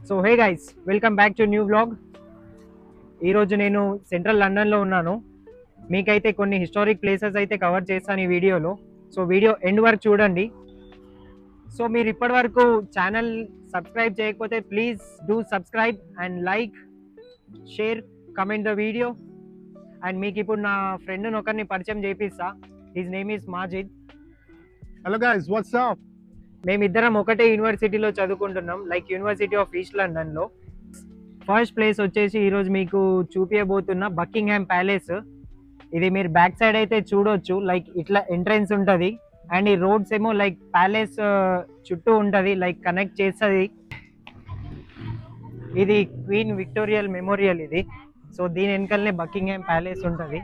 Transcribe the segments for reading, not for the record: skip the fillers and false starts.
So hey guys, welcome back to new vlog. ఈరోజు నేను central లండన్లో ఉన్నాను. మీకైతే కొన్ని హిస్టారిక్ ప్లేసెస్ అయితే కవర్ చేస్తాను ఈ వీడియోలో. సో వీడియో ఎండ్ వరకు చూడండి. సో మీరు ఇప్పటి వరకు ఛానల్ సబ్స్క్రైబ్ చేయకపోతే please do subscribe and like, share, comment the video. And మీకు ఇప్పుడు నా ఫ్రెండ్ని ఒకరిని పరిచయం చేపిస్తా. His name is Majid. Hello guys, what's up? మేమిద్దరం ఒకటే యూనివర్సిటీలో చదువుకుంటున్నాం, లైక్ యూనివర్సిటీ ఆఫ్ ఈస్ట్ లండన్లో. ఫస్ట్ ప్లేస్ వచ్చేసి ఈరోజు మీకు చూపించబోతున్న బకింగ్హామ్ ప్యాలెస్. ఇది మీరు బ్యాక్ సైడ్ అయితే చూడొచ్చు, లైక్ ఇట్లా ఎంట్రన్స్ ఉంటుంది. అండ్ ఈ రోడ్స్ ఏమో లైక్ ప్యాలెస్ చుట్టూ ఉంటుంది, లైక్ కనెక్ట్ చేస్తుంది. ఇది క్వీన్ విక్టోరియల్ మెమోరియల్ ఇది. సో దీని వెనకలనే బకింగ్హామ్ ప్యాలెస్ ఉంటుంది.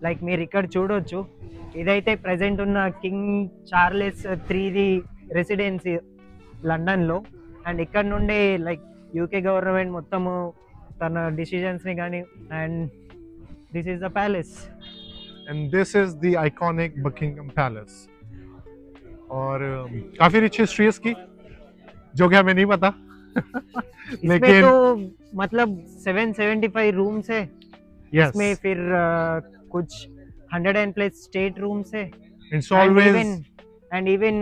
లైక్ మీరు ఇక్కడ చూడొచ్చు, ఇదైతే ప్రజెంట్ ఉన్న కింగ్ చార్లెస్ III రెసిడెన్సీ లండన్లో. అండ్ ఇక్కడ నుండే లైక్ యూకే గవర్నమెంట్ మొత్తము తన డిసిజన్స్ని కానీ. And this is the palace. And this is the iconic Buckingham Palace. और काफी रिच हिस्ट्री है इसकी, जो कि हमें नहीं पता. इसमें लेकिन तो मतलब 775 रूम्स है. yes, इसमें फिर कुछ 100+ स्टेट रूम्स है. it's always and even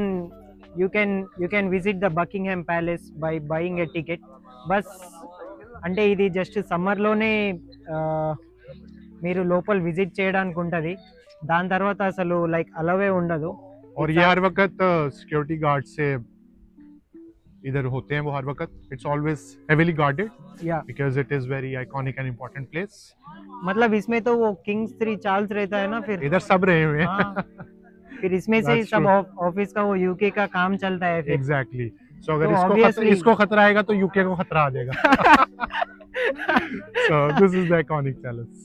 you can visit the Buckingham Palace by buying a ticket. Bus అంటే ఇది జస్ట్ సమ్మర్లోనే మీరు లోపల విజిట్ చేయడానికి ఉంటుంది. దాని తర్వాత అసలు లైక్ అలవే ఉండదు. और ये हर वक्त सिक्योरिटी गार्ड से इधर होते हैं वो हर वक्त. It's always heavily guarded या because it is very iconic and important place. मतलब इसमें तो वो किंग्स III चार्ल्स रहता है ना, फिर इधर सब रहे हुए हैं. हाँ, फिर इसमें से ही That's सब true. ऑफिस का वो यूके का काम चलता है फिर. Exactly. So अगर तो इसको obviously- इसको खतरा आएगा तो यूके को खतरा आ जाएगा. So this is the iconic palace.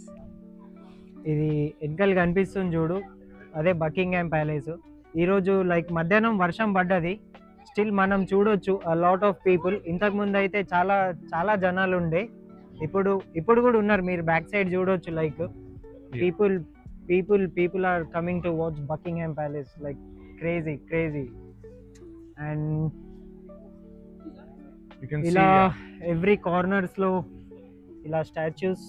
ఇది వెనకాల కనిపిస్తుంది చూడు, అదే బకింగ్హామ్ ప్యాలెస్. ఈరోజు లైక్ మధ్యాహ్నం వర్షం పడ్డది, స్టిల్ మనం చూడొచ్చు అ లాట్ ఆఫ్ పీపుల్. ఇంతకు ముందు అయితే చాలా చాలా జనాలు ఉండే, ఇప్పుడు కూడా ఉన్నారు. మీరు బ్యాక్ సైడ్ చూడొచ్చు, like people are coming to watch Buckingham Palace, like crazy. And You can see ఇలా yeah. ఎవ్రీ కార్నర్స్ లో ఇలా statues.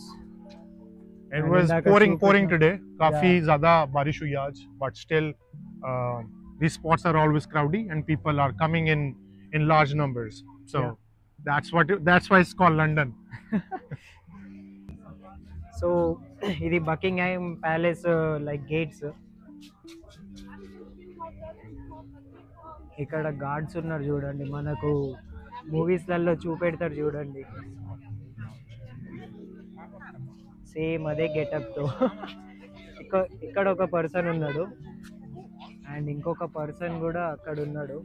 It And was in that pouring Ashok today. काफी Yeah. ज़्यादा बारिश हुई आज, but still these spots are always crowdy and people are coming in large numbers. So Yeah. that's why it's called London. So ఇది Buckingham Palace like gates. ఇక్కడ guards ఉన్నారు చూడండి, మనకు మూవీస్లలో చూపెడతారు చూడండి, సేమ్ అదే గెటప్తో. ఇక్కడ ఒక పర్సన్ ఉన్నాడు అండ్ ఇంకొక పర్సన్ కూడా అక్కడ ఉన్నాడు.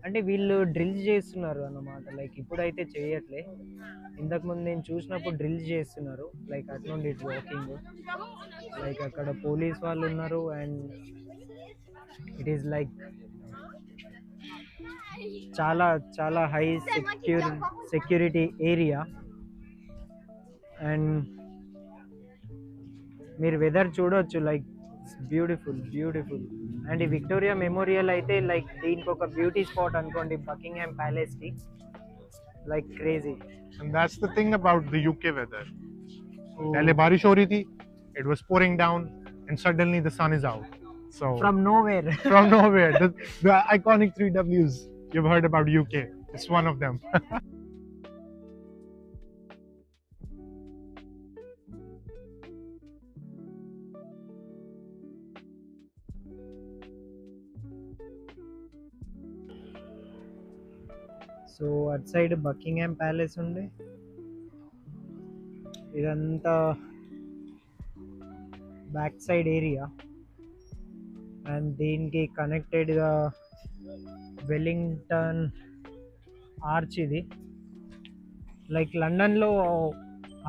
అంటే వీళ్ళు డ్రిల్స్ చేస్తున్నారు అన్నమాట, లైక్ ఇప్పుడైతే చేయట్లే. ఇంతకుముందు నేను చూసినప్పుడు డ్రిల్స్ చేస్తున్నారు, లైక్ అటు నుండి ఇటు వాకింగ్. లైక్ అక్కడ పోలీస్ వాళ్ళు ఉన్నారు అండ్ ఇట్ ఈస్ లైక్ చాలా చాలా హై సెక్యూరిటీ ఏరియా. అండ్ మీరు వెదర్ చూడొచ్చు, లైక్ బ్యూటిఫుల్. అండ్ ఈ విక్టోరియా మెమోరియల్ అయితే లైక్ దీనికి ఒక బ్యూటీ స్పాట్ అనుకోండి బకింగ్హామ్ ప్యాలెస్ కి, like crazy. And that's the thing about the UK weather. पहले बारिश हो रही थी, it was pouring down, and suddenly the sun is out. So from nowhere. from nowhere, the iconic 3Ws you've heard about UK. It's one of them. So అటు side Buckingham palace ఉండే, ఇదంతా back side area. And దీనికి కనెక్టెడ్గా Wellington arch. ఇది like లండన్లో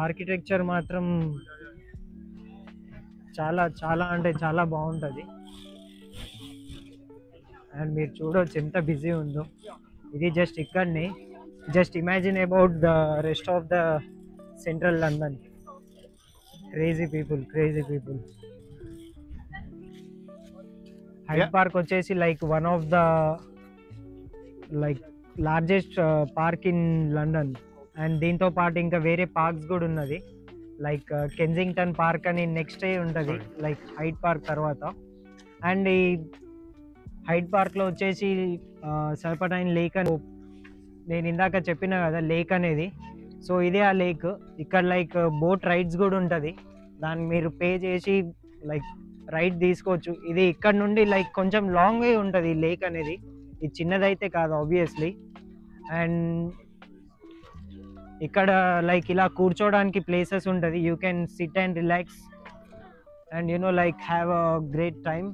architecture మాత్రం చాలా చాలా అంటే చాలా బాగుంటుంది. అండ్ మీరు చూడవచ్చు ఎంత బిజీ ఉందో. ఇది జస్ట్ ఇక్కడనే, just imagine about the rest of the central London. Crazy people. Hyde Park వచ్చేసి like one of the like largest park in London. And దీంతో పాటు ఇంకా వేరే పార్క్స్ కూడా ఉన్నది, లైక్ కెన్జింగ్టన్ పార్క్ అని నెక్స్ట్ ఉంటుంది, లైక్ హైడ్ పార్క్ తర్వాత. అండ్ ఈ హైడ్ పార్క్లో వచ్చేసి సర్పటైన్ లేక్ అని నేను ఇందాక చెప్పిన కదా లేక్ అనేది. సో ఇదే ఆ లేక్. ఇక్కడ లైక్ బోట్ రైడ్స్ కూడా ఉంటుంది, దాన్ని మీరు పే చేసి లైక్ రైడ్ తీసుకోవచ్చు. ఇది ఇక్కడ నుండి లైక్ కొంచెం లాంగ్ వే ఉంటుంది ఈ లేక్ అనేది, ఇది చిన్నదైతే కాదు ఆబ్వియస్లీ. అండ్ ఇక్కడ లైక్ ఇలా కూర్చోడానికి ప్లేసెస్ ఉంటుంది, you can SIT and relax and like have a great time.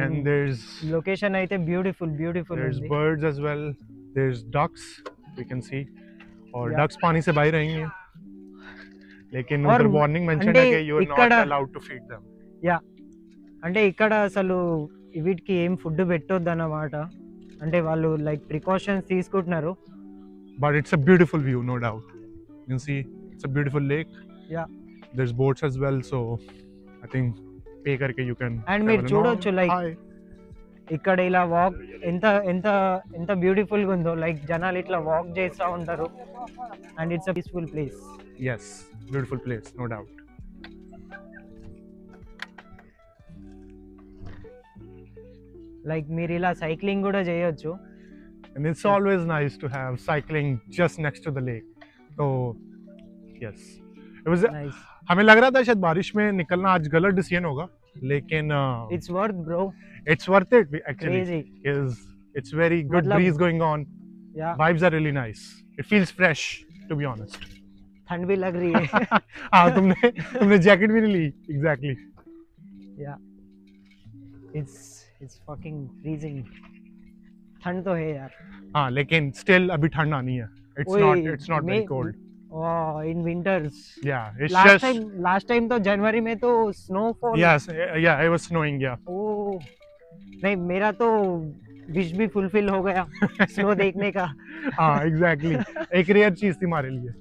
And there's location అయితే బ్యూటిఫుల్ there's ఉంది. birds as well, there's ducks we can see, और Yeah. ducks पानी से बाहर रहेंगे, लेकिन और उधर वार्निंग मेंशन అంటే है कि you are not ఇక్కడ allowed to feed them. అంటే ఇక్కడ అసలు వీటికి ఏం ఫుడ్ పెట్టొద్దు అన్నమాట, అంటే వాళ్ళు లైక్ ప్రికాషన్స్ తీసుకుంటున్నారు. But it's a beautiful view, no doubt. You can see it's a beautiful lake. Yeah. There's boats as well, so I think pay करके you can. అండ్ మీరు travel along. చూడొచ్చు like Hi. ఇక్కడ ఇలా walk ఎంత ఎంత ఎంత బ్యూటిఫుల్గా ఉందో, లైక్ జనాలు ఇట్లా వాక్ చేస్తూ ఉంటారు. And it's a peaceful place. Yes, beautiful place, no doubt. Like మీరు ఇలా సైక్లింగ్ కూడా చేయొచ్చు. And it's always nice to have cycling just next to the lake. So yes, it was. Nice. हमें लग रहा था शायद बारिश में निकलना आज गलत डिसीजन होगा, लेकिन it's worth bro, it's worth it actually. Crazy. Is it's very good मतलब- breeze going on. Yeah, Vibes are really nice. It feels fresh, to be honest. ठंड भी लग रही है. हाँ, तुमने जैकेट भी नहीं ली. Exactly. या इट्स फकिंग फ्रीजिंग. ठंड तो है यार. हाँ, लेकिन still अभी ठंड आनी है. It's not very cold. In winters. Yeah, it's last time तो जनवरी में तो snowfall. yes, yeah, it was snowing. Yeah. ओ नहीं, मेरा तो विश भी फुलफिल हो गया स्नो देखने का. हाँ, exactly. एक रेयर चीज थी हमारे लिए.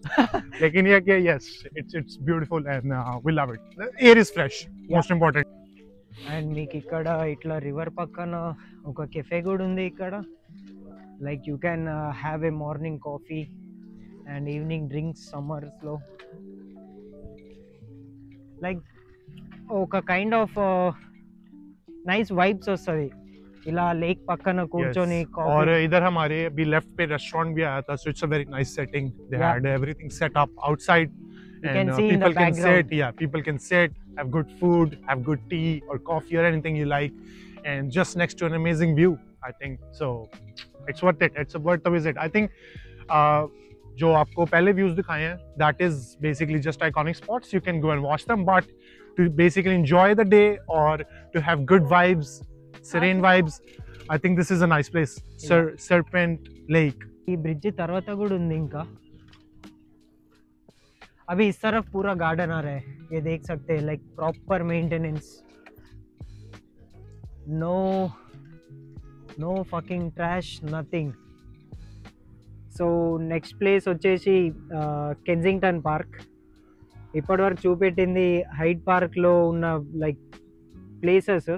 लेकिन ये कि yes, it's beautiful and we love it. The air is fresh. Most important. And మీకు ఇక్కడ ఇట్లా రివర్ పక్కన ఒక కెఫే కూడా ఉంది ఇక్కడ, like you can have a morning coffee and evening drinks సమ్మర్స్లో. లైక్ ఒక కైండ్ ఆఫ్ నైస్ వైబ్స్ వస్తుంది ఇలా లేక్ పక్కన కూర్చొని Yes. और కాఫీ. इधर हमारे अभी लेफ्ट पे रेस्टोरेंट भी आया था, so it's a very nice setting. They Yeah. had everything set up outside, You and can see in the people can background. sit. Yeah, people can sit, have good food, have good tea or coffee or anything you like, and just next to an amazing view. I think so. It's worth it. It's worth the visit. I think जो आपको पहले views दिखाए हैं, that is basically just iconic spots. You can go and watch them, but to basically enjoy the day or to have good vibes, serene vibes, I think this is a nice place. Serpent Lake. ఈ bridge తర్వాత కూడా ఉంది ఇంకా. अभी इस तरफ पूरा garden आ रहा है, ये देख सकते हैं, like proper maintenance, no fucking trash, nothing. So next place వచ్చేసి కెన్జింగ్టన్ పార్క్. ఇప్పటివరకు చూపెట్టింది హైడ్ పార్క్లో ఉన్న లైక్ ప్లేసెస్.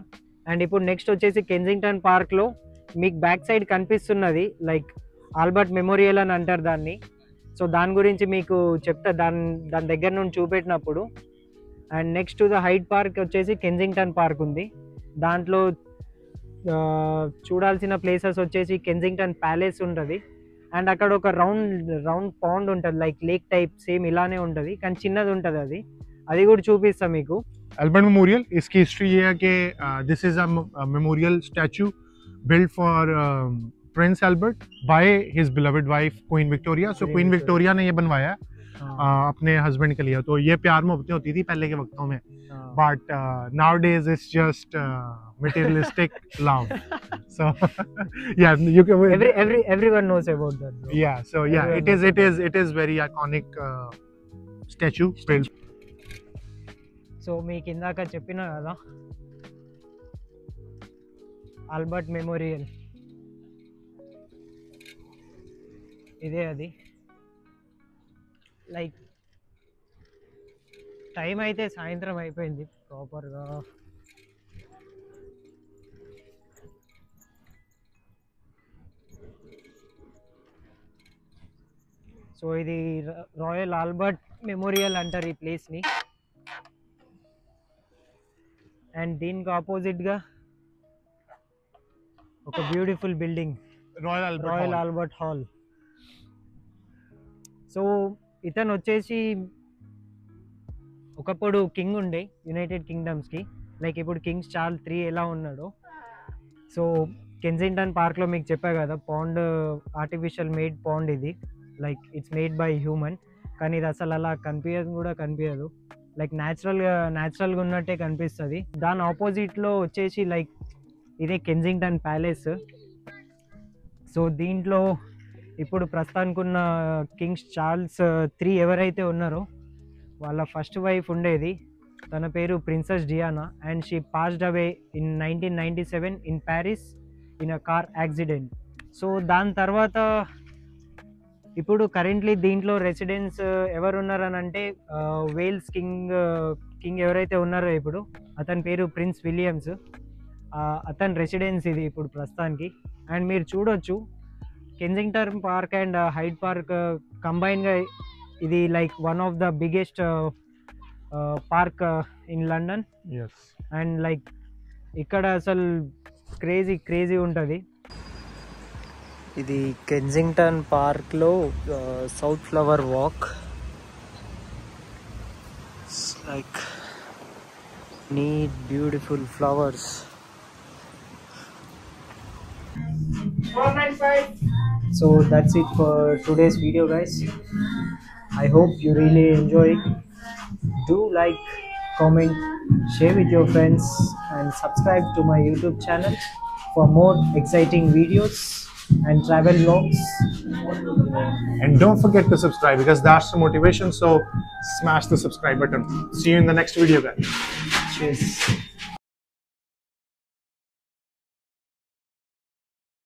అండ్ ఇప్పుడు నెక్స్ట్ వచ్చేసి కెన్జింగ్టన్ పార్క్లో మీకు బ్యాక్ సైడ్ కనిపిస్తున్నది లైక్ ఆల్బర్ట్ మెమోరియల్ అని అంటారు దాన్ని. సో దాని గురించి మీకు చెప్తా దాని దగ్గర నుండి చూపెట్టినప్పుడు. And next to the Hyde Park వచ్చేసి కెన్జింగ్టన్ పార్క్ ఉంది. దాంట్లో చూడాల్సిన ప్లేసెస్ వచ్చేసి కెన్జింగ్టన్ ప్యాలెస్ ఉంటుంది. అండ్ అక్కడ ఒక రౌండ్ పాండ్ ఉంటుంది, లైక్ లేక్ టైప్ సేమ్ ఇలానే ఉంటుంది కానీ చిన్నది ఉంటుంది. అది కూడా చూపిస్తా మీకు. Albert Memorial, इसकी हिस्ट्री ये है कि this is a memorial statue built for Prince Albert by his beloved wife Queen Victoria. So Queen Victoria ने ये बनवाया है अपने हस्बैंड के लिए. तो ये प्यार मोहब्बतें होती थी पहले के वक्तों में, but nowadays it's just materialistic love. So yeah, you can everyone knows about that, bro. Yeah, so yeah, it is very iconic statue built. So మీకు ఇందాక చెప్పిన కదా ఆల్బర్ట్ మెమోరియల్, ఇదే అది. లైక్ టైం అయితే సాయంత్రం అయిపోయింది ప్రాపర్గా. సో ఇది రాయల్ ఆల్బర్ట్ మెమోరియల్ అంటారు ఈ ప్లేస్ని. అండ్ దీనికి ఆపోజిట్గా ఒక beautiful building, royal Albert hall. So ఇతను వచ్చేసి ఒకప్పుడు కింగ్ ఉండే యునైటెడ్ కింగ్డమ్స్కి, లైక్ ఇప్పుడు కింగ్స్ చార్ల్స్ III ఎలా ఉన్నాడో. సో కెన్సింగ్టన్ పార్క్లో మీకు చెప్పా కదా, పాండ్ ఆర్టిఫిషియల్ మేడ్ పాండ్ ఇది, like it's made by human. కానీ ఇది అసలు అలా కనిపించదు, లైక్ న్యాచురల్గా ఉన్నట్టే కనిపిస్తుంది. దాని ఆపోజిట్లో వచ్చేసి లైక్ ఇదే కెన్సింగ్టన్ ప్యాలెస్. సో దీంట్లో ఇప్పుడు ప్రస్తుతానికి ఉన్న కింగ్స్ చార్ల్స్ III ఎవరైతే ఉన్నారో వాళ్ళ ఫస్ట్ వైఫ్ ఉండేది, తన పేరు Princess Diana. And she passed away in 1997 in Paris in a car accident. So దాని తర్వాత ఇప్పుడు కరెంట్లీ దీంట్లో రెసిడెన్స్ ఎవరు ఉన్నారని అంటే వేల్స్ కింగ్ ఎవరైతే ఉన్నారో ఇప్పుడు, అతని పేరు ప్రిన్స్ విలియమ్స్. అతని రెసిడెన్స్ ఇది ఇప్పుడు ప్రస్తుతానికి. అండ్ మీరు చూడొచ్చు Kensington Park and Hyde Park కంబైన్గా ఇది like one of the biggest park in London. And like ఇక్కడ అసలు క్రేజీ ఉంటుంది. ఇది కెన్సింగ్టన్ పార్క్లో south flower walk. Like neat beautiful flowers. So that's it for today's video, guys. I hope you really enjoy. Do like, comment, share with your friends and subscribe to my YouTube channel for more exciting videos and travel vlogs. And don't forget to subscribe because that's the motivation. So smash the subscribe button. See you in the next video, guys. Cheers.